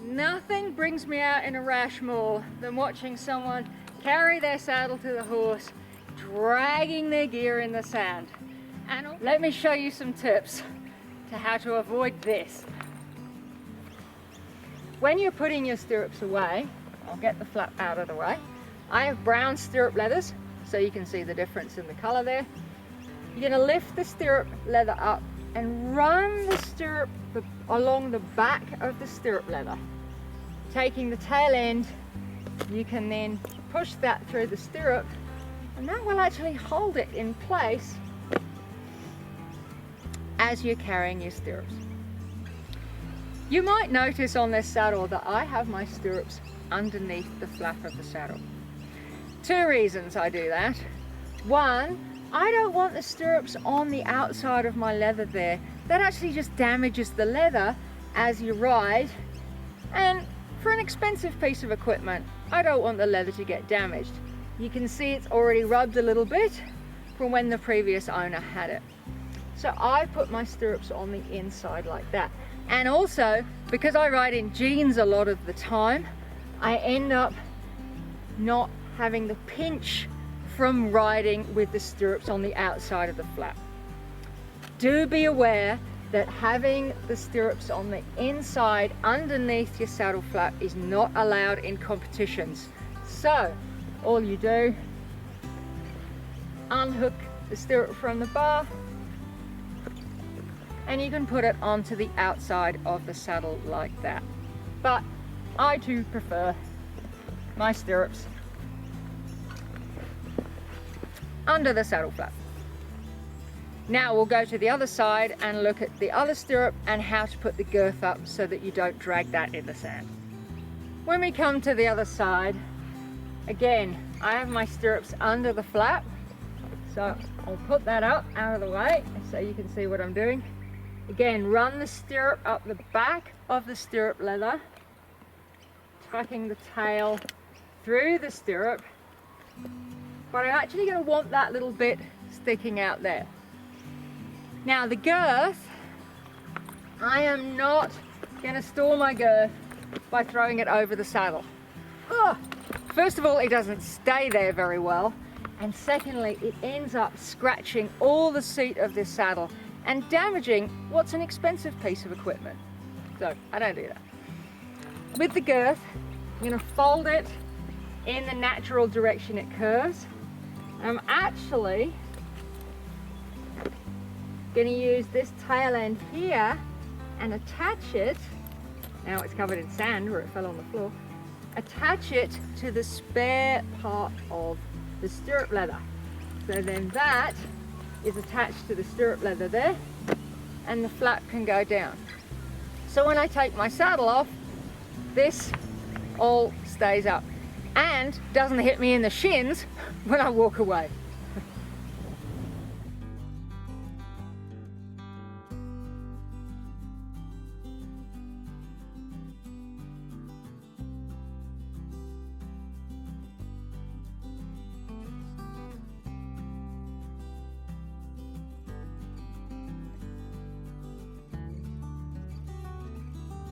Nothing brings me out in a rash more than watching someone carry their saddle to the horse, dragging their gear in the sand. And let me show you some tips to how to avoid this. When you're putting your stirrups away, I'll get the flap out of the way. I have brown stirrup leathers, so you can see the difference in the color there. You're going to lift the stirrup leather up and run the stirrup along the back of the stirrup leather. Taking the tail end, you can then push that through the stirrup, and that will actually hold it in place as you're carrying your stirrups. You might notice on this saddle that I have my stirrups underneath the flap of the saddle. Two reasons I do that. One, I don't want the stirrups on the outside of my leather there. That actually just damages the leather as you ride, and for an expensive piece of equipment, I don't want the leather to get damaged. You can see it's already rubbed a little bit from when the previous owner had it. So I put my stirrups on the inside like that. And also, because I ride in jeans a lot of the time, I end up not having the pinch from riding with the stirrups on the outside of the flap. Do be aware that having the stirrups on the inside underneath your saddle flap is not allowed in competitions. So all you do, unhook the stirrup from the bar, and you can put it onto the outside of the saddle like that. But I do prefer my stirrups under the saddle flap. Now we'll go to the other side and look at the other stirrup and how to put the girth up so that you don't drag that in the sand. When we come to the other side, again, I have my stirrups under the flap, so I'll put that up out of the way so you can see what I'm doing. Again, run the stirrup up the back of the stirrup leather, tucking the tail through the stirrup, but I'm actually going to want that little bit sticking out there. Now the girth, I am not going to store my girth by throwing it over the saddle. First of all, it doesn't stay there very well, and secondly, it ends up scratching all the seat of this saddle and damaging what's an expensive piece of equipment. So I don't do that. With the girth, I'm going to fold it in the natural direction it curves. I'm actually going to use this tail end here and attach it, now it's covered in sand where it fell on the floor, attach it to the spare part of the stirrup leather. So then that is attached to the stirrup leather there, and the flap can go down. So when I take my saddle off, this all stays up and doesn't hit me in the shins when I walk away.